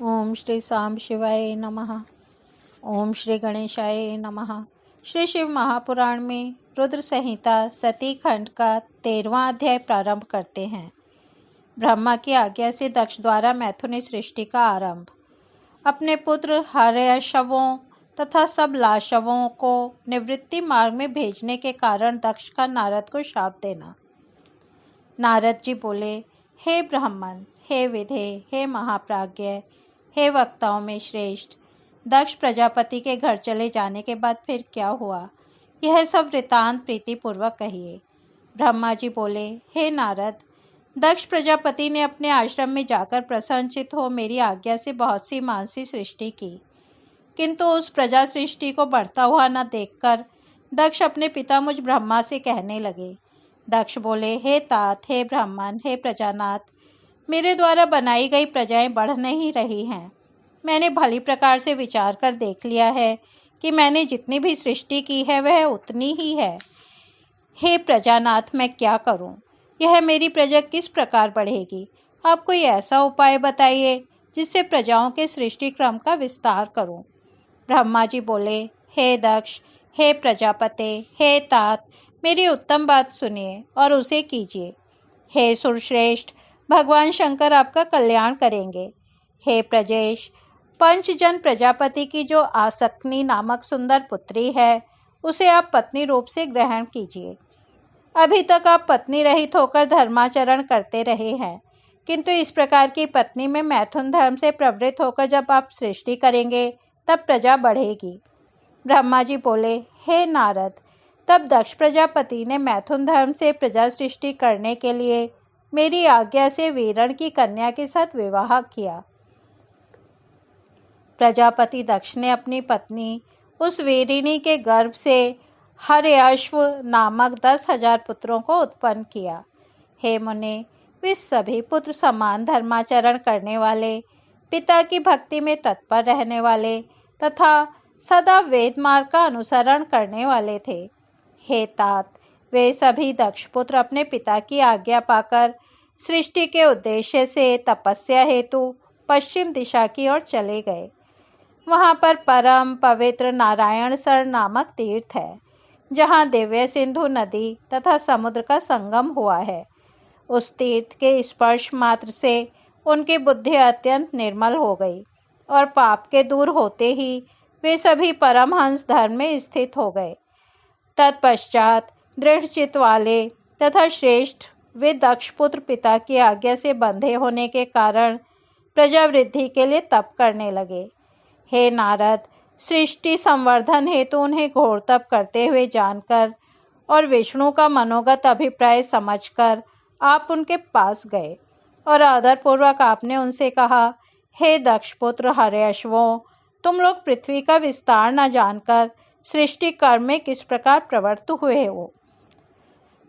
ओम श्री सांब शिवाय नमः। ओम श्री गणेशाय नमः। श्री शिव महापुराण में रुद्र संहिता सती खंड का 13वां अध्याय प्रारंभ करते हैं। ब्रह्मा की आज्ञा से दक्ष द्वारा मैथुनी सृष्टि का आरंभ। अपने पुत्र हर्यशवों तथा सब लाशवों को निवृत्ति मार्ग में भेजने के कारण दक्ष का नारद को शाप देना। नारद जी बोले, हे ब्राह्मण, हे विधे, हे महाप्राज्ञ, हे वक्ताओं में श्रेष्ठ, दक्ष प्रजापति के घर चले जाने के बाद फिर क्या हुआ, यह सब वृतांत प्रीतिपूर्वक कहिए। ब्रह्मा जी बोले, हे नारद, दक्ष प्रजापति ने अपने आश्रम में जाकर प्रसन्नचित हो मेरी आज्ञा से बहुत सी मानसी सृष्टि की, किंतु उस प्रजा सृष्टि को बढ़ता हुआ न देखकर दक्ष अपने पिता मुझ ब्रह्मा से कहने लगे। दक्ष बोले, हे तात, हे ब्राह्मण, हे प्रजानाथ, मेरे द्वारा बनाई गई प्रजाएं बढ़ नहीं रही हैं। मैंने भली प्रकार से विचार कर देख लिया है कि मैंने जितनी भी सृष्टि की है वह उतनी ही है। हे प्रजानाथ, मैं क्या करूं? यह मेरी प्रजा किस प्रकार बढ़ेगी? आप कोई ऐसा उपाय बताइए जिससे प्रजाओं के सृष्टि क्रम का विस्तार करूं। ब्रह्मा जी बोले, हे दक्ष, हे प्रजापते, हे तात, मेरी उत्तम बात सुनिए और उसे कीजिए। हे सुरश्रेष्ठ, भगवान शंकर आपका कल्याण करेंगे। हे प्रजेश, पंचजन प्रजापति की जो आसक्ति नामक सुंदर पुत्री है उसे आप पत्नी रूप से ग्रहण कीजिए। अभी तक आप पत्नी रहित होकर धर्माचरण करते रहे हैं, किंतु इस प्रकार की पत्नी में मैथुन धर्म से प्रवृत्त होकर जब आप सृष्टि करेंगे तब प्रजा बढ़ेगी। ब्रह्मा जी बोले, हे नारद, तब दक्ष प्रजापति ने मैथुन धर्म से प्रजा सृष्टि करने के लिए मेरी आज्ञा से वीरण की कन्या के साथ विवाह किया। प्रजापति दक्ष ने अपनी पत्नी उस वीरिणी के गर्भ से हर्यश्व नामक 10,000 पुत्रों को उत्पन्न किया। हे मुने, वे सभी पुत्र समान धर्माचरण करने वाले, पिता की भक्ति में तत्पर रहने वाले तथा सदा वेद मार्ग का अनुसरण करने वाले थे। हे तात, वे सभी दक्ष पुत्र अपने पिता की आज्ञा पाकर सृष्टि के उद्देश्य से तपस्या हेतु पश्चिम दिशा की ओर चले गए। वहाँ पर परम पवित्र नारायण सर नामक तीर्थ है, जहाँ दिव्य सिंधु नदी तथा समुद्र का संगम हुआ है। उस तीर्थ के स्पर्श मात्र से उनकी बुद्धि अत्यंत निर्मल हो गई और पाप के दूर होते ही वे सभी परमहंस धर्म में स्थित हो गए। तत्पश्चात दृढ़ चित्त वाले तथा श्रेष्ठ वे दक्ष पुत्र पिता की आज्ञा से बंधे होने के कारण प्रजा वृद्धि के लिए तप करने लगे। हे नारद, सृष्टि संवर्धन हेतु उन्हें घोर तप करते हुए जानकर और विष्णु का मनोगत अभिप्राय समझकर आप उनके पास गए और आदरपूर्वक आपने उनसे कहा, हे दक्ष पुत्र हर्यश्वों, तुम लोग पृथ्वी का विस्तार न जानकर सृष्टि कर्म में किस प्रकार प्रवृत्त हुए हो।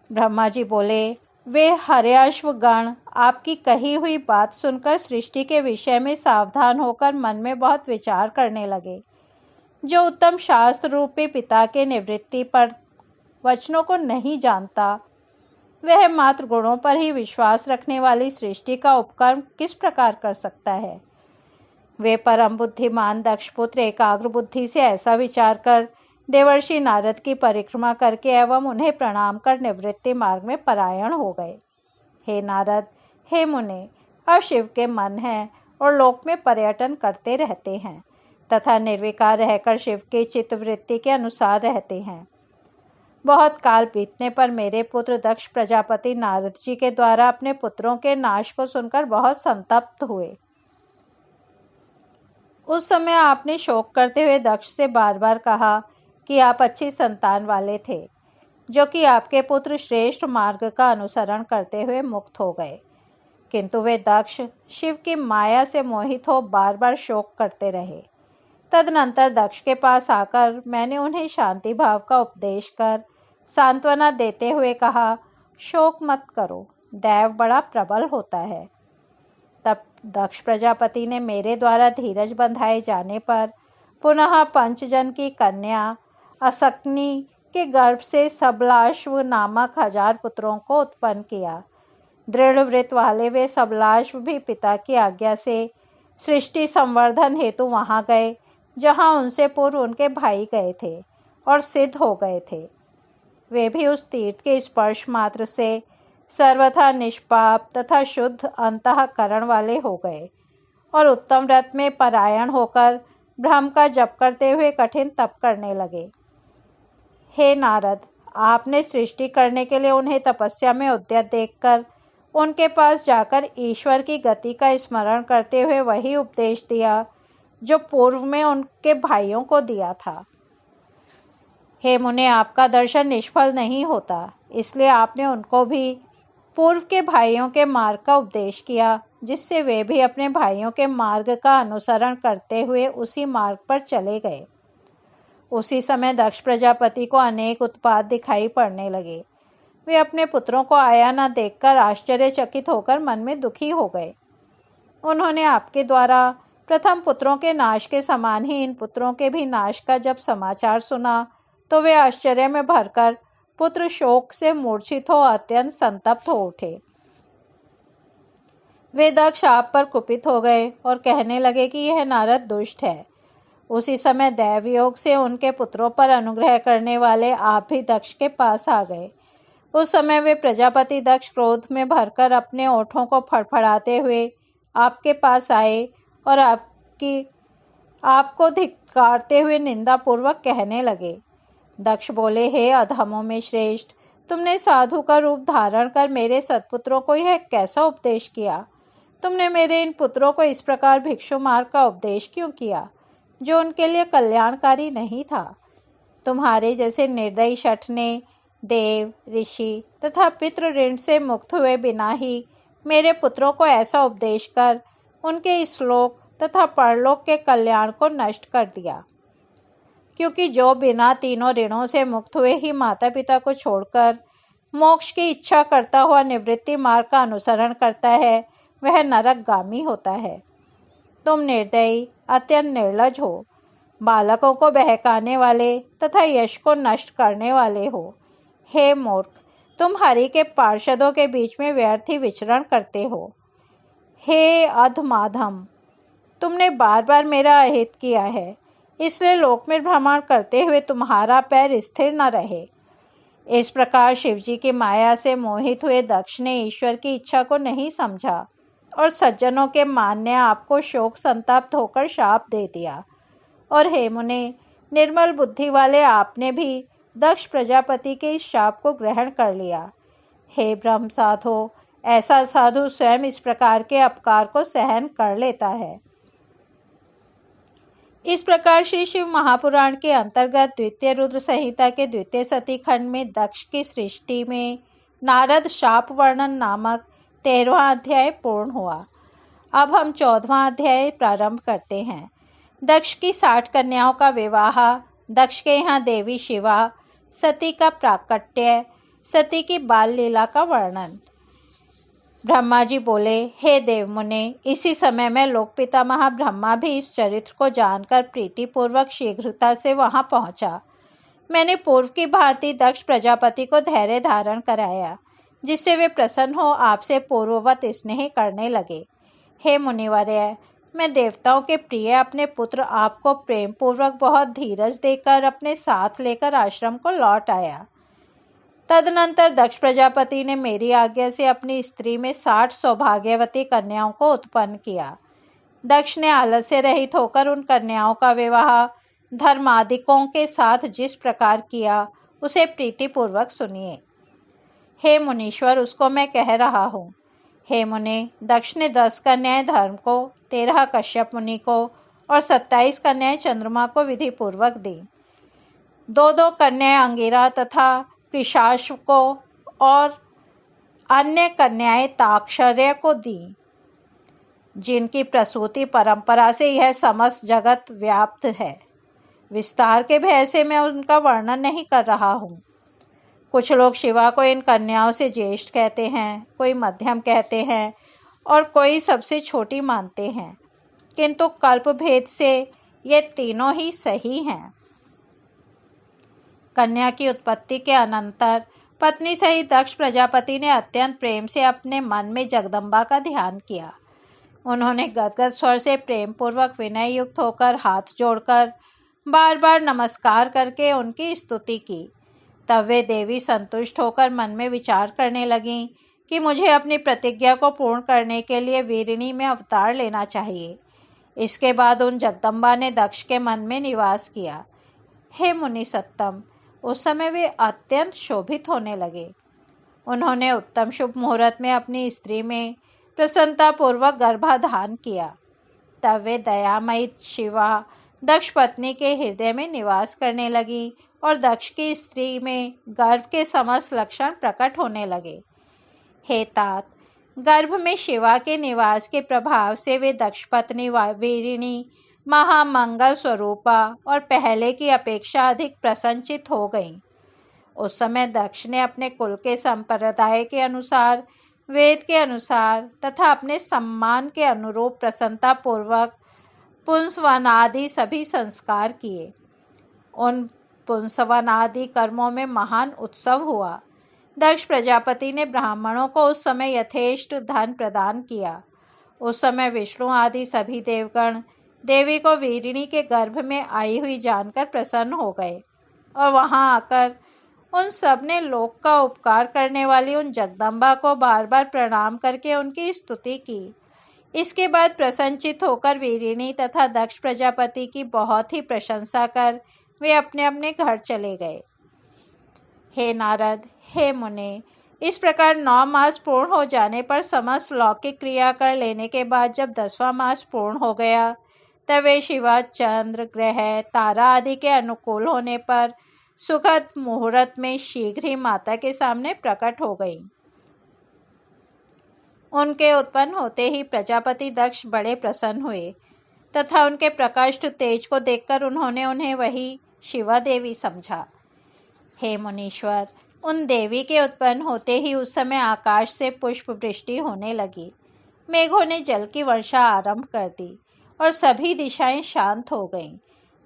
ब्रह्मा जी बोले, वे हर्यश्व गण आपकी कही हुई बात सुनकर सृष्टि के विषय में सावधान होकर मन में बहुत विचार करने लगे। जो उत्तम शास्त्र रूपी पिता के निवृत्ति पर वचनों को नहीं जानता, वह मात्र गुणों पर ही विश्वास रखने वाली सृष्टि का उपक्रम किस प्रकार कर सकता है। वे परम बुद्धिमान दक्ष पुत्र एकाग्र बुद्धि से ऐसा विचार कर देवर्षि नारद की परिक्रमा करके एवं उन्हें प्रणाम कर निवृत्ति मार्ग में परायण हो गए। हे नारद, हे मुने, अब शिव के मन हैं और लोक में पर्यटन करते रहते हैं तथा निर्विकार रहकर शिव के चित्तवृत्ति के अनुसार रहते हैं। बहुत काल बीतने पर मेरे पुत्र दक्ष प्रजापति नारद जी के द्वारा अपने पुत्रों के नाश को सुनकर बहुत संतप्त हुए। उस समय आपने शोक करते हुए दक्ष से बार बार कहा कि आप अच्छी संतान वाले थे, जो कि आपके पुत्र श्रेष्ठ मार्ग का अनुसरण करते हुए मुक्त हो गए, किंतु वे दक्ष शिव की माया से मोहित हो बार बार शोक करते रहे। तदनंतर दक्ष के पास आकर मैंने उन्हें शांति भाव का उपदेश कर सांत्वना देते हुए कहा, शोक मत करो, दैव बड़ा प्रबल होता है। तब दक्ष प्रजापति ने मेरे द्वारा धीरज बंधाए जाने पर पुनः पंचजन की कन्या असक्नि के गर्भ से सबलाश्व नामक 1000 पुत्रों को उत्पन्न किया। दृढ़ व्रत वाले वे सबलाश्व भी पिता की आज्ञा से सृष्टि संवर्धन हेतु वहाँ गए जहाँ उनसे पूर्व उनके भाई गए थे और सिद्ध हो गए थे। वे भी उस तीर्थ के स्पर्श मात्र से सर्वथा निष्पाप तथा शुद्ध अंतःकरण वाले हो गए और उत्तम व्रत में परायण होकर ब्रह्म का जप करते हुए कठिन तप करने लगे। हे नारद, आपने सृष्टि करने के लिए उन्हें तपस्या में उद्यत देखकर उनके पास जाकर ईश्वर की गति का स्मरण करते हुए वही उपदेश दिया जो पूर्व में उनके भाइयों को दिया था। हे मुने, आपका दर्शन निष्फल नहीं होता, इसलिए आपने उनको भी पूर्व के भाइयों के मार्ग का उपदेश किया, जिससे वे भी अपने भाइयों के मार्ग का अनुसरण करते हुए उसी मार्ग पर चले गए। उसी समय दक्ष प्रजापति को अनेक उत्पात दिखाई पड़ने लगे। वे अपने पुत्रों को आया न देखकर आश्चर्यचकित होकर मन में दुखी हो गए। उन्होंने आपके द्वारा प्रथम पुत्रों के नाश के समान ही इन पुत्रों के भी नाश का जब समाचार सुना तो वे आश्चर्य में भरकर पुत्र शोक से मूर्छित हो अत्यंत संतप्त हो उठे। वे दक्ष आप पर कुपित हो गए और कहने लगे कि यह नारद दुष्ट है। उसी समय दैवयोग से उनके पुत्रों पर अनुग्रह करने वाले आप भी दक्ष के पास आ गए। उस समय वे प्रजापति दक्ष क्रोध में भरकर अपने ओठों को फड़फड़ाते हुए आपके पास आए और आपको धिक्कारते हुए निंदापूर्वक कहने लगे। दक्ष बोले, हे अधमों में श्रेष्ठ, तुमने साधु का रूप धारण कर मेरे सत्पुत्रों को यह कैसा उपदेश किया? तुमने मेरे इन पुत्रों को इस प्रकार भिक्षु मार्ग का उपदेश क्यों किया, जो उनके लिए कल्याणकारी नहीं था? तुम्हारे जैसे निर्दयी शठ ने देव, ऋषि तथा पितृ ऋण से मुक्त हुए बिना ही मेरे पुत्रों को ऐसा उपदेश कर उनके श्लोक तथा परलोक के कल्याण को नष्ट कर दिया। क्योंकि जो बिना तीनों ऋणों से मुक्त हुए ही माता पिता को छोड़कर मोक्ष की इच्छा करता हुआ निवृत्ति मार्ग का अनुसरण करता है, वह नरकगामी होता है। तुम निर्दयी, अत्यंत निर्लज हो, बालकों को बहकाने वाले तथा यश को नष्ट करने वाले हो। हे मूर्ख, तुम हरि के पार्षदों के बीच में व्यर्थ ही विचरण करते हो। हे अधमाधम, तुमने बार बार मेरा अहित किया है, इसलिए लोक में भ्रमण करते हुए तुम्हारा पैर स्थिर न रहे। इस प्रकार शिवजी की माया से मोहित हुए दक्ष ने ईश्वर की इच्छा को नहीं समझा और सज्जनों के मान्य आपको शोक संताप्त होकर शाप दे दिया। और हे मुने, निर्मल बुद्धि वाले आपने भी दक्ष प्रजापति के इस शाप को ग्रहण कर लिया। हे ब्रह्म साधो, ऐसा साधु स्वयं इस प्रकार के अपकार को सहन कर लेता है। इस प्रकार श्री शिव महापुराण के अंतर्गत द्वितीय रुद्र संहिता के द्वितीय सती खंड में दक्ष की सृष्टि में नारद शाप वर्णन नामक 13वां अध्याय पूर्ण हुआ। अब हम 14वां अध्याय प्रारंभ करते हैं। दक्ष की 60 कन्याओं का विवाह, दक्ष के यहाँ देवी शिवा, सती का प्राकट्य, सती की बाल लीला का वर्णन। ब्रह्मा जी बोले, हे देव मुने, इसी समय में लोकपिता महाब्रह्मा भी इस चरित्र को जानकर प्रीतिपूर्वक शीघ्रता से वहां पहुंचा। मैंने पूर्व की भांति दक्ष प्रजापति को धैर्य धारण कराया, जिससे वे प्रसन्न हो आपसे पूर्ववत स्नेह करने लगे। हे मुनिवर्य, मैं देवताओं के प्रिय अपने पुत्र आपको प्रेम पूर्वक बहुत धीरज देकर अपने साथ लेकर आश्रम को लौट आया। तदनंतर दक्ष प्रजापति ने मेरी आज्ञा से अपनी स्त्री में 60 सौभाग्यवती कन्याओं को उत्पन्न किया। दक्ष ने आलस्य रहित होकर उन कन्याओं का विवाह धर्मादिकों के साथ जिस प्रकार किया, उसे प्रीतिपूर्वक सुनिए। हे मुनीश्वर, उसको मैं कह रहा हूँ। हे मुने, दक्ष ने 10 कन्याएं धर्म को, 13 कश्यप मुनि को और 27 कन्याएं चंद्रमा को विधिपूर्वक दी। 2-2 कन्याएं अंगिरा तथा कृशाश्व को और अन्य कन्याएं ताक्षर्य को दी, जिनकी प्रसूति परंपरा से यह समस्त जगत व्याप्त है। विस्तार के भय से मैं उनका वर्णन नहीं कर रहा हूँ। कुछ लोग शिवा को इन कन्याओं से ज्येष्ठ कहते हैं, कोई मध्यम कहते हैं और कोई सबसे छोटी मानते हैं, किंतु कल्प भेद से ये तीनों ही सही हैं। कन्या की उत्पत्ति के अनंतर पत्नी सहित दक्ष प्रजापति ने अत्यंत प्रेम से अपने मन में जगदम्बा का ध्यान किया। उन्होंने गदगद स्वर से प्रेम पूर्वक विनय युक्त होकर हाथ जोड़कर बार बार नमस्कार करके उनकी स्तुति की। तब वे देवी संतुष्ट होकर मन में विचार करने लगीं कि मुझे अपनी प्रतिज्ञा को पूर्ण करने के लिए वीरिणी में अवतार लेना चाहिए। इसके बाद उन जगदम्बा ने दक्ष के मन में निवास किया। हे मुनि सत्तम, उस समय वे अत्यंत शोभित होने लगे। उन्होंने उत्तम शुभ मुहूर्त में अपनी स्त्री में प्रसन्नतापूर्वक गर्भाधान किया। तब वे दयामयी शिवा दक्ष पत्नी के हृदय में निवास करने लगी और दक्ष की स्त्री में गर्भ के समस्त लक्षण प्रकट होने लगे। हे तात, गर्भ में शिवा के निवास के प्रभाव से वे दक्ष पत्नी वीरिणी महामंगल स्वरूपा और पहले की अपेक्षा अधिक प्रसन्नचित हो गईं। उस समय दक्ष ने अपने कुल के संप्रदाय के अनुसार, वेद के अनुसार तथा अपने सम्मान के अनुरूप प्रसन्नतापूर्वक पुंसवनादि सभी संस्कार किए। उन पुंसवनादि कर्मों में महान उत्सव हुआ। दक्ष प्रजापति ने ब्राह्मणों को उस समय यथेष्ट धन प्रदान किया। उस समय विष्णु आदि सभी देवगण देवी को वीरिणी के गर्भ में आई हुई जानकर प्रसन्न हो गए और वहां आकर उन सब ने लोक का उपकार करने वाली उन जगदम्बा को बार बार प्रणाम करके उनकी स्तुति की। इसके बाद प्रसन्नचित होकर वीरिणी तथा दक्ष प्रजापति की बहुत ही प्रशंसा कर वे अपने अपने घर चले गए। हे नारद, हे मुने, इस प्रकार 9 मास पूर्ण हो जाने पर समस्त लौकिक क्रिया कर लेने के बाद जब 10वां मास पूर्ण हो गया तब वे शिवा, चंद्र, ग्रह, तारा आदि के अनुकूल होने पर सुखद मुहूर्त में शीघ्र ही माता के सामने प्रकट हो गई। उनके उत्पन्न होते ही प्रजापति दक्ष बड़े प्रसन्न हुए तथा उनके प्रकाष्ठ तेज को देखकर उन्होंने उन्हें वही शिवा देवी समझा। हे मुनीश्वर, उन देवी के उत्पन्न होते ही उस समय आकाश से पुष्प वृष्टि होने लगी। मेघों ने जल की वर्षा आरंभ कर दी और सभी दिशाएं शांत हो गईं।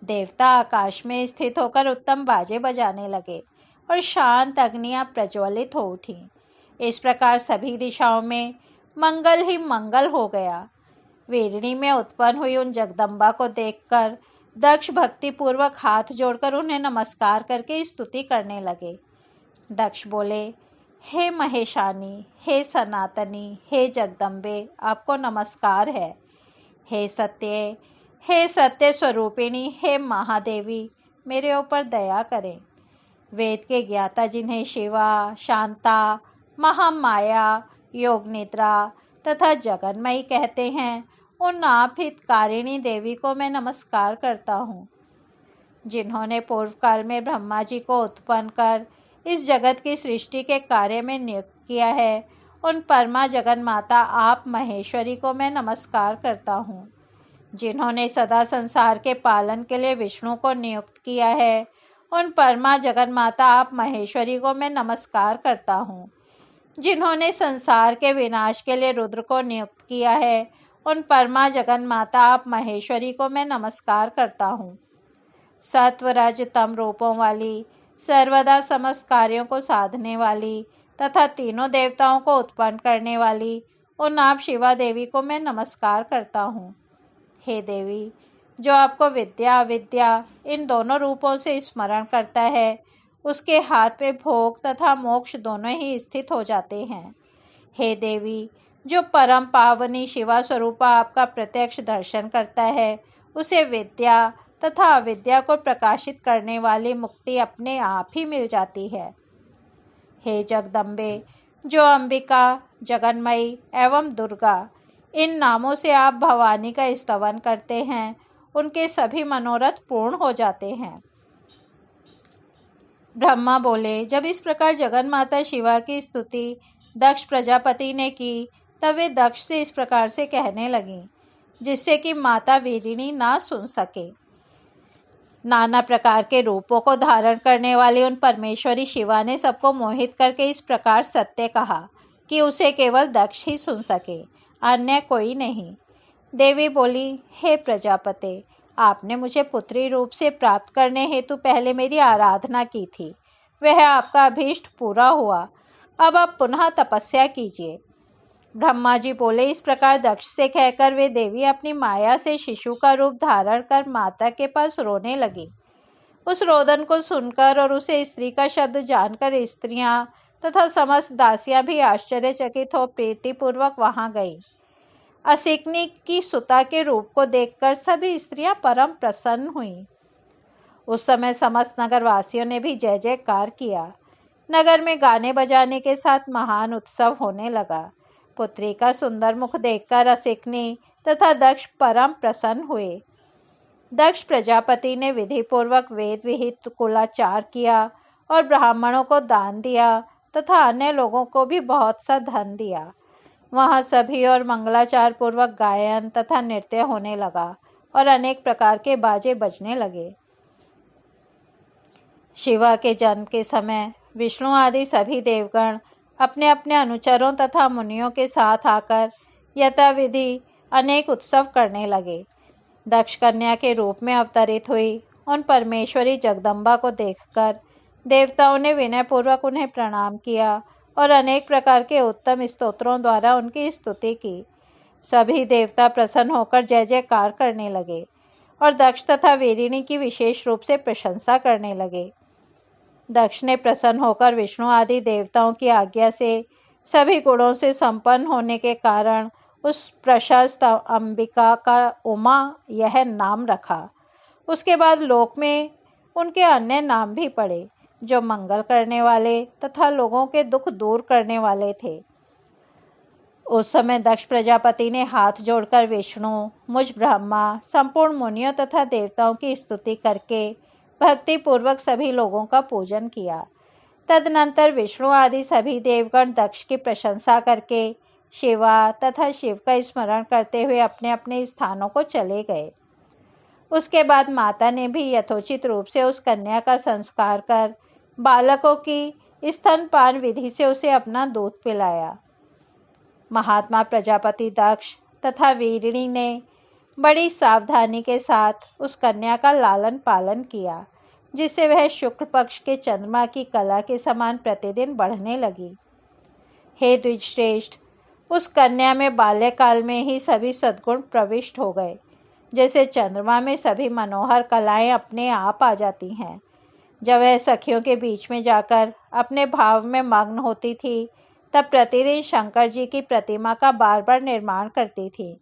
देवता आकाश में स्थित होकर उत्तम बाजे बजाने लगे और शांत अग्नियां प्रज्वलित हो उठीं। इस प्रकार सभी दिशाओं में मंगल ही मंगल हो गया। वीरिणी में उत्पन्न हुई उन जगदम्बा को देखकर दक्ष भक्तिपूर्वक हाथ जोड़कर उन्हें नमस्कार करके स्तुति करने लगे। दक्ष बोले, हे महेशानी, हे सनातनी, हे जगदम्बे, आपको नमस्कार है। हे सत्य स्वरूपिणी, हे महादेवी, मेरे ऊपर दया करें। वेद के ज्ञाता जिन्हें शिवा, शांता, महामाया, योग निद्रा तथा जगन्मयी कहते हैं, उन आप हितकारिणी देवी को मैं नमस्कार करता हूँ। जिन्होंने पूर्व काल में ब्रह्मा जी को उत्पन्न कर इस जगत की सृष्टि के कार्य में नियुक्त किया है, उन परमा जगन माता आप महेश्वरी को मैं नमस्कार करता हूँ। जिन्होंने सदा संसार के पालन के लिए विष्णु को नियुक्त किया है, उन परमा जगन माता आप महेश्वरी को मैं नमस्कार करता हूँ। जिन्होंने संसार के विनाश के लिए रुद्र को नियुक्त किया है, उन परमा जगन माता आप महेश्वरी को मैं नमस्कार करता हूँ। सत्व रज तम रूपों वाली, सर्वदा समस्त कार्यों को साधने वाली तथा तीनों देवताओं को उत्पन्न करने वाली उन आप शिवा देवी को मैं नमस्कार करता हूँ। हे देवी, जो आपको विद्या अविद्या इन दोनों रूपों से स्मरण करता है, उसके हाथ में भोग तथा मोक्ष दोनों ही स्थित हो जाते हैं। हे देवी, जो परम पावनी शिवा स्वरूपा आपका प्रत्यक्ष दर्शन करता है, उसे विद्या तथा अविद्या को प्रकाशित करने वाली मुक्ति अपने आप ही मिल जाती है। हे जगदम्बे, जो अंबिका, जगन्मयी एवं दुर्गा इन नामों से आप भवानी का स्तवन करते हैं, उनके सभी मनोरथ पूर्ण हो जाते हैं। ब्रह्मा बोले, जब इस प्रकार जगन माता शिवा की स्तुति दक्ष प्रजापति ने की, तब वे दक्ष से इस प्रकार से कहने लगीं, जिससे कि माता वीरिणी ना सुन सके। नाना प्रकार के रूपों को धारण करने वाली उन परमेश्वरी शिवा ने सबको मोहित करके इस प्रकार सत्य कहा कि उसे केवल दक्ष ही सुन सके, अन्य कोई नहीं। देवी बोली, हे प्रजापते, आपने मुझे पुत्री रूप से प्राप्त करने हेतु पहले मेरी आराधना की थी। वह आपका अभीष्ट पूरा हुआ। अब आप पुनः तपस्या कीजिए। ब्रह्मा जी बोले, इस प्रकार दक्ष से कहकर वे देवी अपनी माया से शिशु का रूप धारण कर माता के पास रोने लगी। उस रोदन को सुनकर और उसे स्त्री का शब्द जानकर स्त्रियां तथा समस्त दासियां भी आश्चर्यचकित हो प्रीतिपूर्वक वहां गईं। असिकनी की सुता के रूप को देखकर सभी स्त्रियां परम प्रसन्न हुईं। उस समय समस्त नगरवासियों ने भी जय जयकार किया। नगर में गाने बजाने के साथ महान उत्सव होने लगा। पुत्री का सुंदर मुख देखकर असिकनी तथा दक्ष परम प्रसन्न हुए। दक्ष प्रजापति ने विधिपूर्वक वेद विहित कुलाचार किया और ब्राह्मणों को दान दिया तथा अन्य लोगों को भी बहुत सा धन दिया। वहाँ सभी और मंगलाचार पूर्वक गायन तथा नृत्य होने लगा और अनेक प्रकार के बाजे बजने लगे। शिवा के जन्म के समय विष्णु आदि सभी देवगण अपने अपने अनुचरों तथा मुनियों के साथ आकर यथाविधि अनेक उत्सव करने लगे। दक्ष कन्या के रूप में अवतरित हुई उन परमेश्वरी जगदम्बा को देखकर देवताओं ने विनयपूर्वक उन्हें प्रणाम किया और अनेक प्रकार के उत्तम स्तोत्रों द्वारा उनकी स्तुति की। सभी देवता प्रसन्न होकर जय जयकार करने लगे और दक्ष तथा वीरिणी की विशेष रूप से प्रशंसा करने लगे। दक्ष ने प्रसन्न होकर विष्णु आदि देवताओं की आज्ञा से सभी गुणों से संपन्न होने के कारण उस प्रशस्त अंबिका का उमा यह नाम रखा। उसके बाद लोक में उनके अन्य नाम भी पड़े जो मंगल करने वाले तथा लोगों के दुख दूर करने वाले थे। उस समय दक्ष प्रजापति ने हाथ जोड़कर विष्णु, मुझ ब्रह्मा, संपूर्ण मुनियों तथा देवताओं की स्तुति करके भक्ति पूर्वक सभी लोगों का पूजन किया। तदनंतर विष्णु आदि सभी देवगण दक्ष की प्रशंसा करके शिवा तथा शिव का स्मरण करते हुए अपने अपने स्थानों को चले गए। उसके बाद माता ने भी यथोचित रूप से उस कन्या का संस्कार कर बालकों की स्तनपान विधि से उसे अपना दूध पिलाया। महात्मा प्रजापति दक्ष तथा वीरिणी ने बड़ी सावधानी के साथ उस कन्या का लालन पालन किया, जिससे वह शुक्ल पक्ष के चंद्रमा की कला के समान प्रतिदिन बढ़ने लगी। हे द्विजश्रेष्ठ, उस कन्या में बाल्यकाल में ही सभी सद्गुण प्रविष्ट हो गए। जैसे चंद्रमा में सभी मनोहर कलाएं अपने आप आ जाती हैं। जब वह सखियों के बीच में जाकर अपने भाव में मग्न होती थी, तब प्रतिदिन शंकर जी की प्रतिमा का बार बार निर्माण करती थी।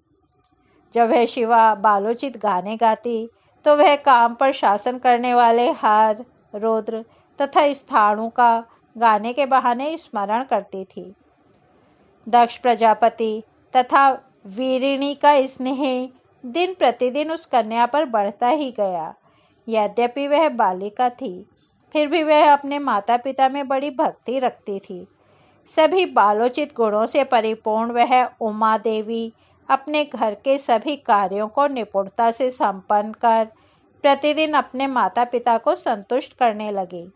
जब वह शिवा बालोचित गाने गाती, तो वह काम पर शासन करने वाले हर, रुद्र तथा स्थाणु का गाने के बहाने स्मरण करती थी। दक्ष प्रजापति तथा वीरिणी का स्नेह दिन प्रतिदिन उस कन्या पर बढ़ता ही गया। यद्यपि वह बालिका थी, फिर भी वह अपने माता पिता में बड़ी भक्ति रखती थी। सभी बालोचित गुणों से परिपूर्ण वह उमा देवी अपने घर के सभी कार्यों को निपुणता से संपन्न कर प्रतिदिन अपने माता पिता को संतुष्ट करने लगी।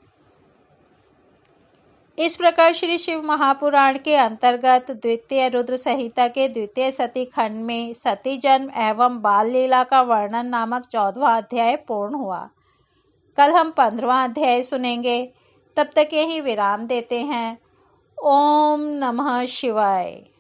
इस प्रकार श्री शिव महापुराण के अंतर्गत द्वितीय रुद्र संहिता के द्वितीय सती खंड में सती जन्म एवं बाल लीला का वर्णन नामक 14वां अध्याय पूर्ण हुआ। कल हम 15वां अध्याय सुनेंगे। तब तक यही विराम देते हैं। ओम नमः शिवाय।